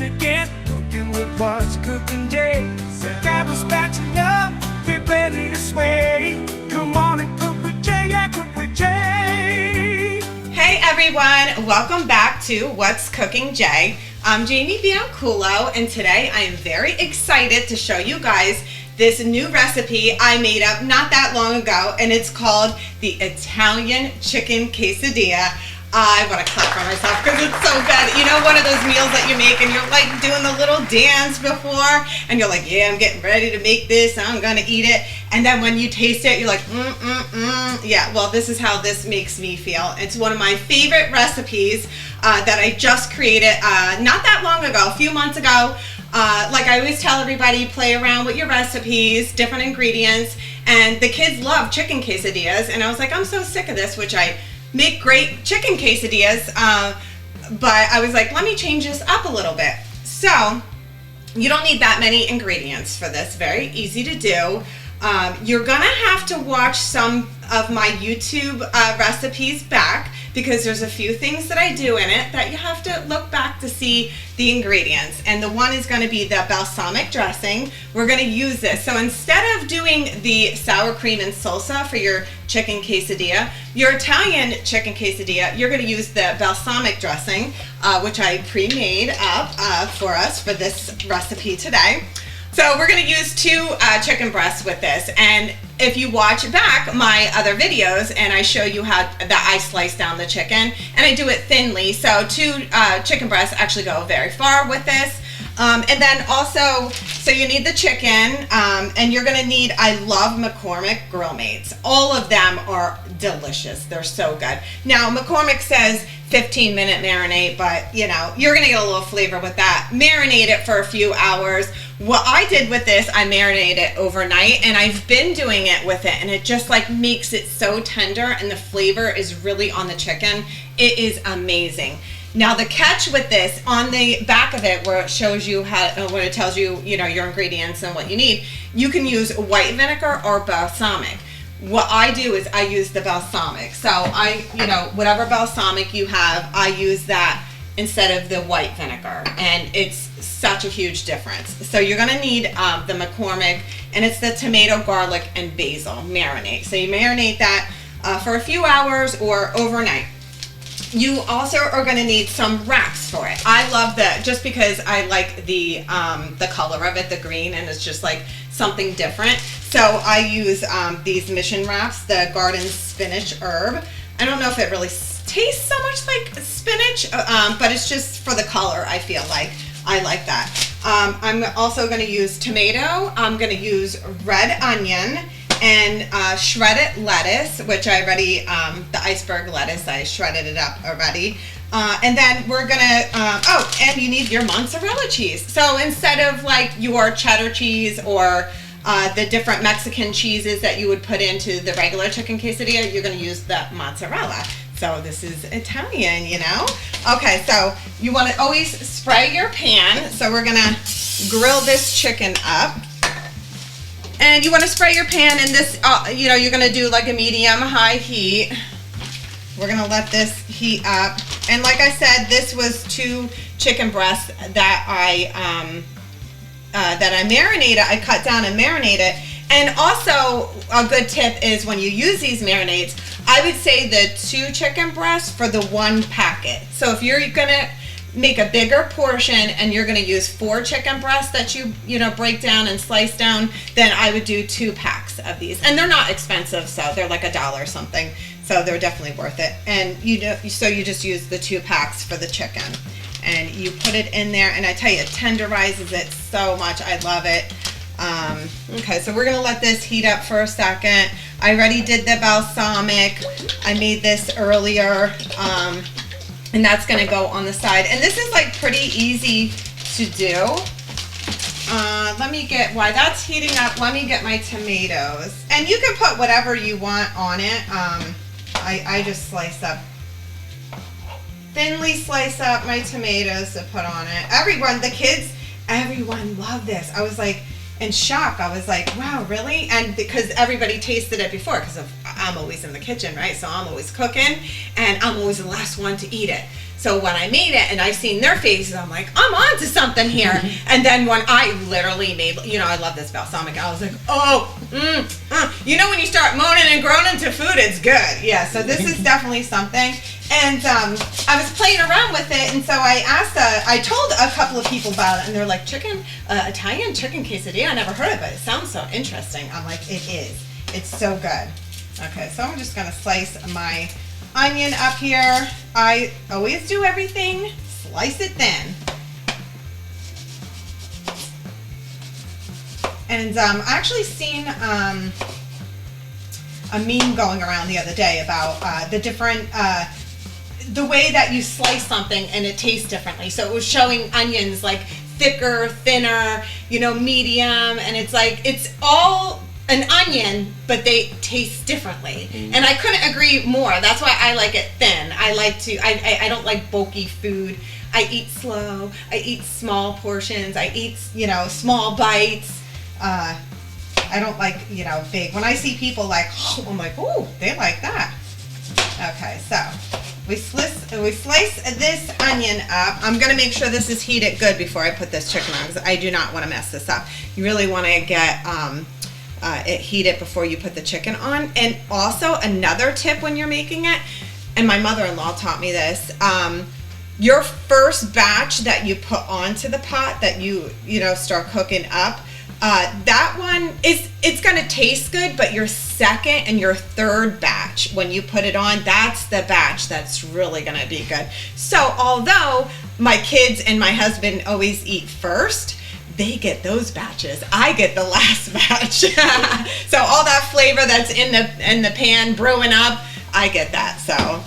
to get cooking with what's cooking, Jay. Grab a spatula, get ready to sway. Come on and cook with Jay, yeah, cook with Jay. Hey everyone, welcome back to What's Cooking Jay. I'm Jamie Biancullo, and today I am very excited to show you guys this new recipe I made up not that long ago, and it's called the Italian Chicken Quesadilla. I want to clap for myself because it's so good. You know, one of those meals that you make and you're like doing the little dance before and you're like, yeah, I'm getting ready to make this, I'm gonna eat it. And then when you taste it, you're like, yeah, well, this is how this makes me feel. It's one of my favorite recipes that I just created not that long ago, a few months ago. Like I always tell everybody, play around with your recipes, different ingredients, and the kids love chicken quesadillas. And I was like, I'm so sick of this, which I make great chicken quesadillas, but I was like, let me change this up a little bit. So you don't need that many ingredients for this, very easy to do. You're gonna have to watch some of my YouTube recipes back because there's a few things that I do in it that you have to look back to see the ingredients. And the one is gonna be the balsamic dressing. We're gonna use this. So instead of doing the sour cream and salsa for your chicken quesadilla, your Italian chicken quesadilla, you're gonna use the balsamic dressing, which I pre-made up for us for this recipe today. So we're gonna use two chicken breasts with this, and if you watch back my other videos and I show you how that I slice down the chicken and I do it thinly, so two chicken breasts actually go very far with this. And then also, so you need the chicken, and you're gonna need, I love McCormick Grill Mates. All of them are delicious, they're so good. Now McCormick says 15-minute marinate, but you know, you're gonna get a little flavor with that. Marinate it for a few hours. What I did with this, I marinated it overnight, and I've been doing it with it, and it just like makes it so tender, and the flavor is really on the chicken. It is amazing. Now the catch with this, on the back of it where it shows you how, when it tells you, you know, your ingredients and what you need, you can use white vinegar or balsamic. What I do is I use the balsamic. So I, you know, whatever balsamic you have, I use that instead of the white vinegar, and it's such a huge difference. So you're gonna need the McCormick, and it's the tomato, garlic, and basil marinate. So you marinate that for a few hours or overnight. You also are going to need some wraps for it. I love that just because I like the color of it, the green, and it's just like something different. So I use these mission wraps, the garden spinach herb. I don't know if it really tastes so much like spinach, but it's just for the color. I feel like I like that. I'm also going to use tomato. I'm going to use red onion and shredded lettuce, which I already, the iceberg lettuce, I shredded it up already. And then we're gonna, oh, and you need your mozzarella cheese. So instead of like your cheddar cheese or the different Mexican cheeses that you would put into the regular chicken quesadilla, you're gonna use the mozzarella. So this is Italian, you know? Okay, so you wanna always spray your pan. So we're gonna grill this chicken up. And you want to spray your pan in this, you know, you're going to do like a medium-high heat. We're going to let this heat up. And like I said, this was two chicken breasts that I marinated. I cut down and marinated. And also, a good tip is when you use these marinades, I would say the two chicken breasts for the one packet. So if you're going to make a bigger portion and you're going to use 4 chicken breasts that you know, break down and slice down, then I would do 2 packs of these. And they're not expensive, so they're like $1 something, so they're definitely worth it. And you know, so you just use the 2 packs for the chicken, and you put it in there, and I tell you, it tenderizes it so much. I love it. Okay, so we're gonna let this heat up for a second. I already did the balsamic. I made this earlier. And that's gonna go on the side. And this is like pretty easy to do. Let me get, while that's heating up, let me get my tomatoes. And you can put whatever you want on it. I just slice up, thinly slice up my tomatoes to put on it. Everyone, the kids, everyone loved this. I was like in shock. I was like, wow, really? And because everybody tasted it before, because I'm always in the kitchen, right? So I'm always cooking, and I'm always the last one to eat it. So when I made it and I seen their faces, I'm like, I'm on to something here. And then when I literally made, I love this balsamic. I was like, when you start moaning and groaning to food, it's good. Yeah, so this is definitely something. And I was playing around with it, and so I told a couple of people about it, and they're like, Italian chicken quesadilla, I never heard of it. It sounds so interesting. I'm like, it is. It's so good. Okay, so I'm just gonna slice my onion up here. I always do everything, slice it thin. And I actually seen a meme going around the other day about the different, the way that you slice something and it tastes differently. So it was showing onions like thicker, thinner, medium, and it's like, it's all an onion, but they taste differently. And I couldn't agree more. That's why I like it thin. I don't like bulky food. I eat slow. I eat small portions. I eat, small bites. I don't like, big. When I see people like, I'm like, oh, they like that. Okay, so we slice this onion up. I'm gonna make sure this is heated good before I put this chicken on, because I do not want to mess this up. You really want to get it heated before you put the chicken on. And also another tip when you're making it, and my mother-in-law taught me this, your first batch that you put onto the pot that you start cooking up, that one it's gonna taste good, but your second and your third batch, when you put it on, that's the batch that's really gonna be good. So although my kids and my husband always eat first, they get those batches. I get the last batch. So all that flavor that's in the pan brewing up, I get that. So,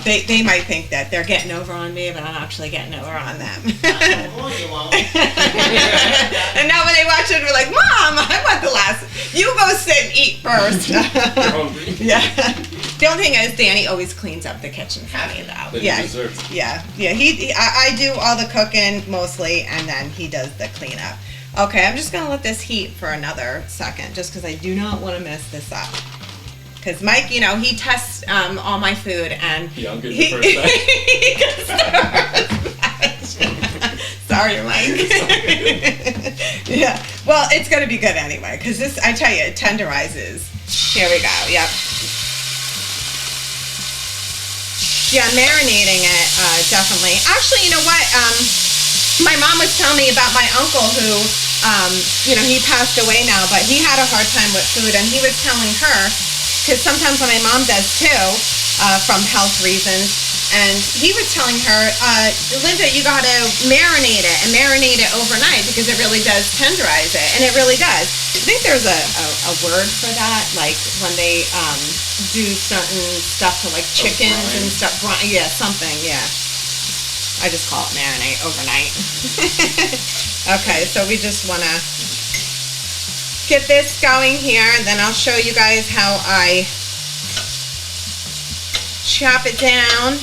they might think that they're getting over on me, but I'm actually getting over on them. And now when they watch it, we're like, Mom, I want the last. You go sit and eat first. Yeah. The only thing is, Danny always cleans up the kitchen for me, though. Yeah. Yeah. I do all the cooking mostly, and then he does the cleanup. Okay, I'm just gonna let this heat for another second, just because I do not want to mess this up. Because Mike, he tests all my food, and he gets the first batch. He gets the first batch. Sorry, Mike. Yeah. Well, it's gonna be good anyway, because this, I tell you, it tenderizes. Here we go. Yep. Yeah, marinating it, definitely. Actually, you know what? My mom was telling me about my uncle who, he passed away now, but he had a hard time with food, and he was telling her, because sometimes when my mom does too, from health reasons, and he was telling her, Linda, you gotta marinate it, and marinate it overnight, because it really does tenderize it, and it really does. I think there's a word for that, like when they do certain stuff to like chickens and stuff, yeah, something, yeah. I just call it marinate overnight. Okay, so we just wanna get this going here, and then I'll show you guys how I chop it down.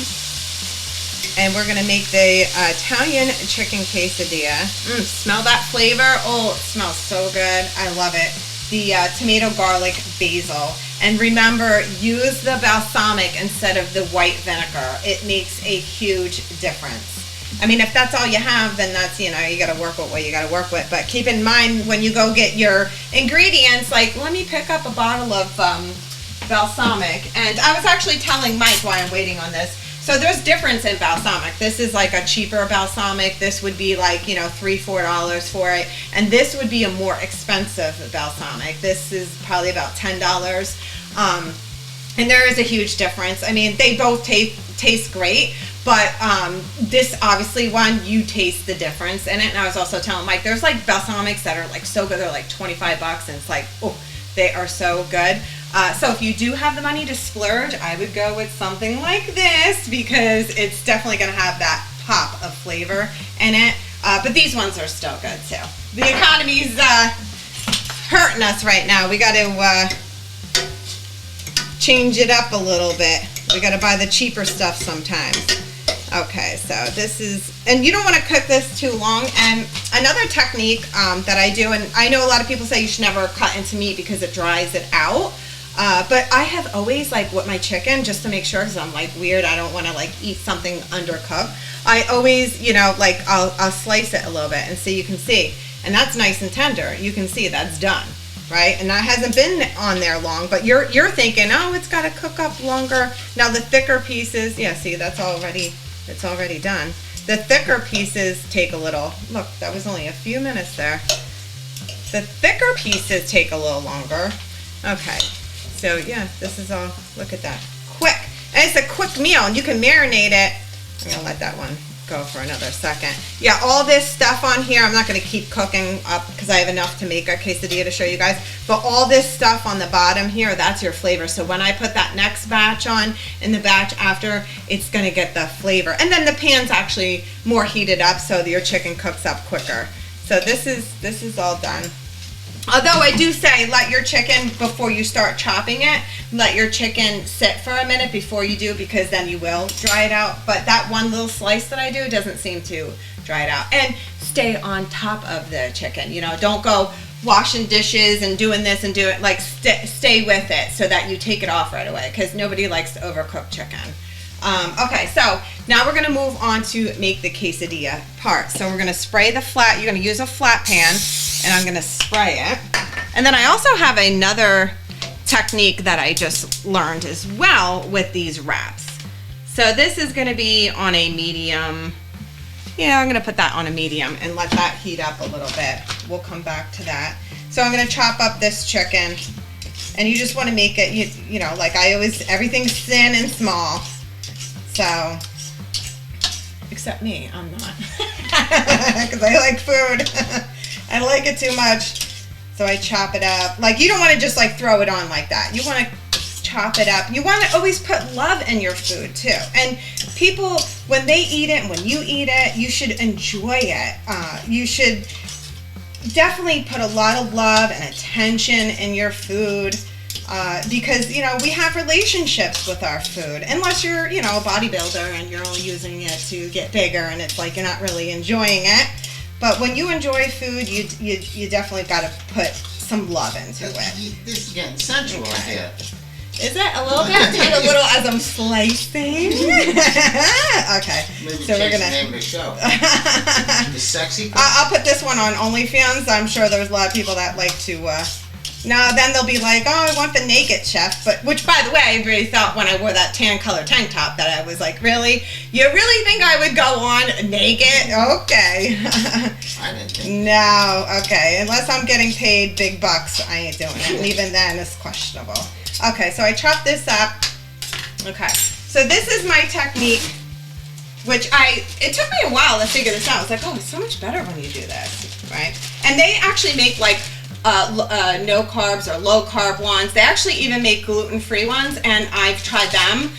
And we're gonna make the Italian chicken quesadilla. Smell that flavor? Oh, it smells so good. I love it. The tomato, garlic, basil. And remember, use the balsamic instead of the white vinegar. It makes a huge difference. I mean, if that's all you have, then that's, you gotta work with what you gotta work with. But keep in mind when you go get your ingredients, like, let me pick up a bottle of balsamic. And I was actually telling Mike while I'm waiting on this, so there's difference in balsamic. This is like a cheaper balsamic. This would be like, $3-4 for it. And this would be a more expensive balsamic. This is probably about $10. And there is a huge difference. I mean, they both taste great, but this obviously one, you taste the difference in it. And I was also telling Mike, there's like balsamics that are like so good. They're like $25, and it's like, oh, they are so good. So if you do have the money to splurge, I would go with something like this, because it's definitely going to have that pop of flavor in it. But these ones are still good too. The economy's hurting us right now. We got to change it up a little bit. We got to buy the cheaper stuff sometimes. Okay, so this is, and you don't want to cook this too long. And another technique that I do, and I know a lot of people say you should never cut into meat because it dries it out. But I have always, like, with my chicken, just to make sure, because I'm like weird, I don't want to like eat something undercooked. I always, you know, like I'll slice it a little bit, and so you can see, and that's nice and tender. You can see that's done, right? And that hasn't been on there long, but you're thinking, oh, it's got to cook up longer. Now the thicker pieces, yeah, see, it's already done. The thicker pieces take a little. Look, that was only a few minutes there. The thicker pieces take a little longer. Okay. So yeah, this is all, look at that, quick. And it's a quick meal, and you can marinate it. I'm gonna let that one go for another second. Yeah, all this stuff on here, I'm not gonna keep cooking up because I have enough to make a quesadilla to show you guys, but all this stuff on the bottom here, that's your flavor. So when I put that next batch on and the batch after, it's gonna get the flavor. And then the pan's actually more heated up, so your chicken cooks up quicker. So this is all done. Although I do say, let your chicken, before you start chopping it, let your chicken sit for a minute before you do, because then you will dry it out. But that one little slice that I do doesn't seem to dry it out. And stay on top of the chicken. You know, don't go washing dishes and doing this and do it. Like, stay with it so that you take it off right away, because nobody likes to overcook chicken. Okay, so now we're gonna move on to make the quesadilla part. So we're gonna spray the flat, you're gonna use a flat pan, and I'm gonna spray it. And then I also have another technique that I just learned as well with these wraps. So this is gonna be on a medium. Yeah, I'm gonna put that on a medium and let that heat up a little bit. We'll come back to that. So I'm gonna chop up this chicken, and you just wanna make it, you know, like I always, everything's thin and small. So, except me, I'm not, because I like food. I like it too much, so I chop it up. Like, you don't want to just like throw it on like that. You want to chop it up. You want to always put love in your food too. And people, when they eat it, and when you eat it, you should enjoy it. You should definitely put a lot of love and attention in your food. Because, you know, we have relationships with our food, unless you're, you know, a bodybuilder and you're only using it to get bigger, and it's like you're not really enjoying it. But when you enjoy food, you definitely got to put some love into it. This is getting sensual here. Is it a little bit? Take a little as I'm slicing. Okay. Maybe so we're change gonna. the name of the show. The sexy. I'll put this one on OnlyFans. I'm sure there's a lot of people that like to. Now then they'll be like, oh, I want the naked chef, but which, by the way, I really thought when I wore that tan color tank top that I was like, really? You really think I would go on naked? Okay. I didn't think. No, okay. Unless I'm getting paid big bucks, I ain't doing it. And even then, it's questionable. Okay, so I chopped this up. Okay, so this is my technique, which it took me a while to figure this out. I was like, oh, it's so much better when you do this, right? And they actually make like no carbs or low carb ones. They actually even make gluten-free ones, and I've tried them,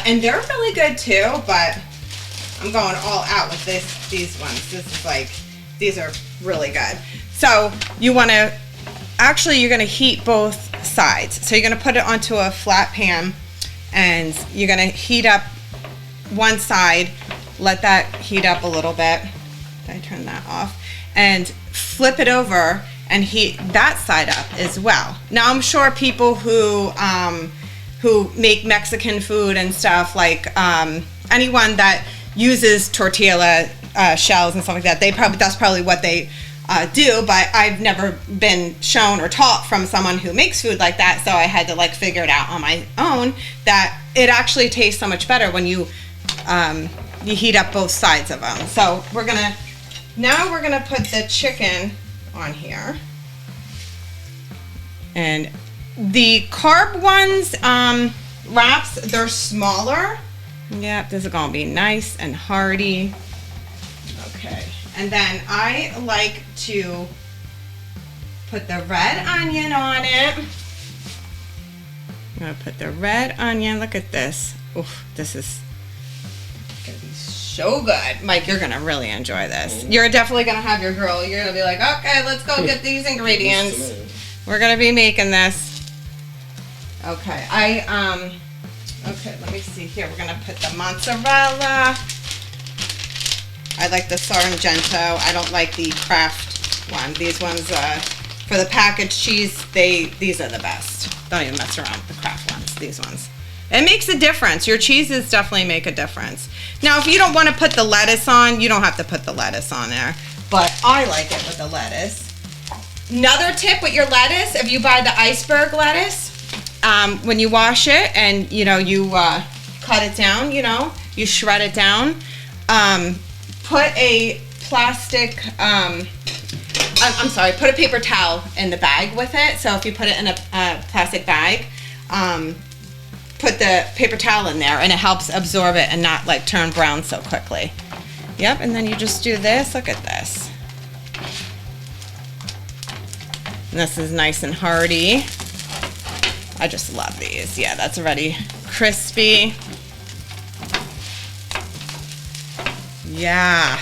and they're really good too, but I'm going all out with these ones. This is like, these are really good. So you want to, actually you're going to heat both sides. So you're going to put it onto a flat pan, and you're going to heat up one side, let that heat up a little bit. Did I turn that off? And flip it over and heat that side up as well. Now I'm sure people who make Mexican food and stuff, like anyone that uses tortilla shells and stuff like that, that's probably what they do, but I've never been shown or taught from someone who makes food like that, so I had to like figure it out on my own that it actually tastes so much better when you heat up both sides of them. So now we're gonna put the chicken on here, and the carb ones wraps, they're smaller. Yeah, this is gonna be nice and hearty. Okay, and then I like to put the red onion on it. I'm gonna put the red onion. Look at this. Oof, this is gonna be so good. Mike, you're gonna really enjoy this. You're definitely gonna have your girl. You're gonna be like, okay, let's go get these ingredients. We're gonna be making this. Okay, okay, let me see here. We're gonna put the mozzarella. I like the Sorrento. I don't like the Kraft one. These ones For the packaged cheese, these are the best. Don't even mess around with the Kraft ones, these ones. It makes a difference. Your cheeses definitely make a difference. Now, if you don't want to put the lettuce on, you don't have to put the lettuce on there. But I like it with the lettuce. Another tip with your lettuce, if you buy the iceberg lettuce, when you wash it and, you know, you cut it down, you know, you shred it down, put a plastic, put a paper towel in the bag with it. So if you put it in a plastic bag, put the paper towel in there and it helps absorb it and not like turn brown so quickly. Yep, and then you just do this. Look at this. And this is nice and hearty. I just love these. Yeah, that's already crispy. Yeah.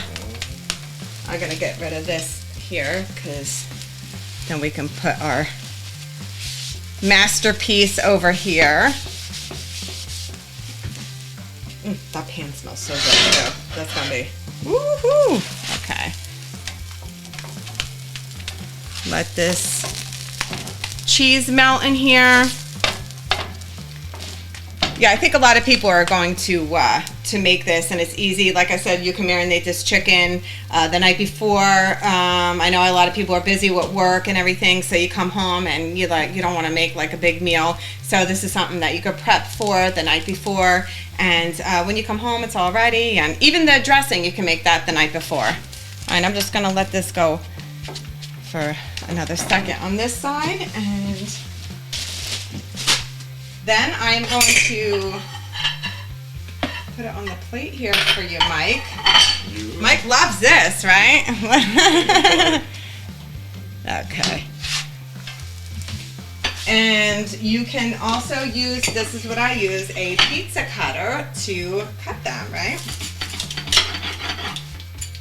I'm gonna get rid of this here because then we can put our masterpiece over here. That pan smells so good too. That's gonna be woohoo. Okay. Let this cheese melt in here. Yeah, I think a lot of people are going to make this, and it's easy. Like I said, you can marinate this chicken the night before. I know a lot of people are busy with work and everything, so you come home and you don't want to make like a big meal. So this is something that you could prep for the night before, and when you come home, it's all ready. And even the dressing, you can make that the night before. And I'm just gonna let this go for another second on this side, and then I'm going to put it on the plate here for you, Mike. Mike loves this, right? Okay. And you can also use, this is what I use, a pizza cutter to cut them, right?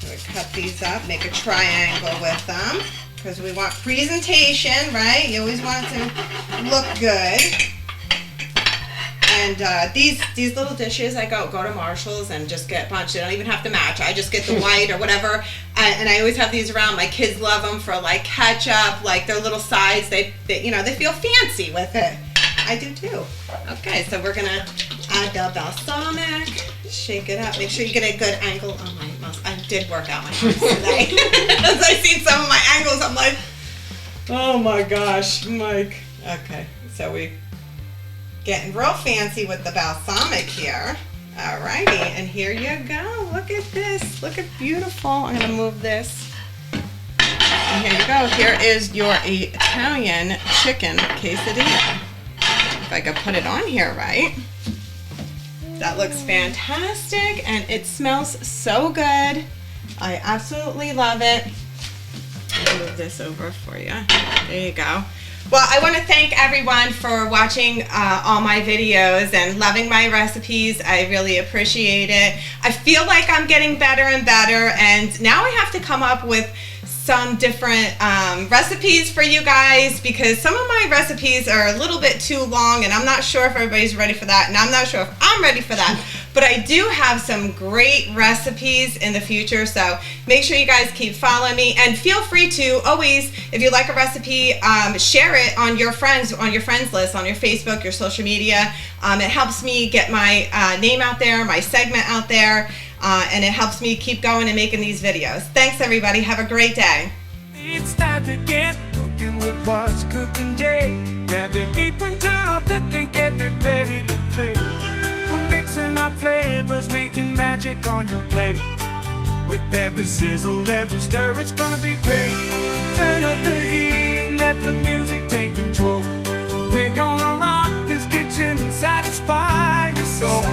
So we cut these up, make a triangle with them, because we want presentation, right? You always want it to look good. And these little dishes, I go to Marshall's and just get a bunch. They don't even have to match. I just get the white or whatever. And I always have these around. My kids love them for like ketchup, like their little sides. They feel fancy with it. I do too. Okay, so we're gonna add the balsamic. Shake it up. Make sure you get a good angle on my mouse. I did work out my arms today. As I seen some of my angles, I'm like, oh my gosh, Mike. Okay, so we getting real fancy with the balsamic here. Alrighty, and here you go. Look at this. Look at beautiful. I'm gonna move this. And here you go. Here is your Italian chicken quesadilla. If I could put it on here right. That looks fantastic and it smells so good. I absolutely love it. I'll move this over for you. There you go. Well, I want to thank everyone for watching all my videos and loving my recipes. I really appreciate it. I feel like I'm getting better and better, and now I have to come up with some different recipes for you guys, because some of my recipes are a little bit too long and I'm not sure if everybody's ready for that, and I'm not sure if I'm ready for that. But I do have some great recipes in the future, so make sure you guys keep following me, and feel free to always, if you like a recipe, share it on your friends list, on your Facebook, your social media. It helps me get my name out there, my segment out there, and it helps me keep going and making these videos. Thanks everybody, have a great day. It's time to get cooking with what's cooking Jay. Grab the Keepin, turn off the thing, get it ready to play. We're mixing our flavors, making magic on your plate. With every sizzle, every stir, it's gonna be great. Turn up the heat, let the music take control. We're gonna rock this kitchen and satisfy your soul.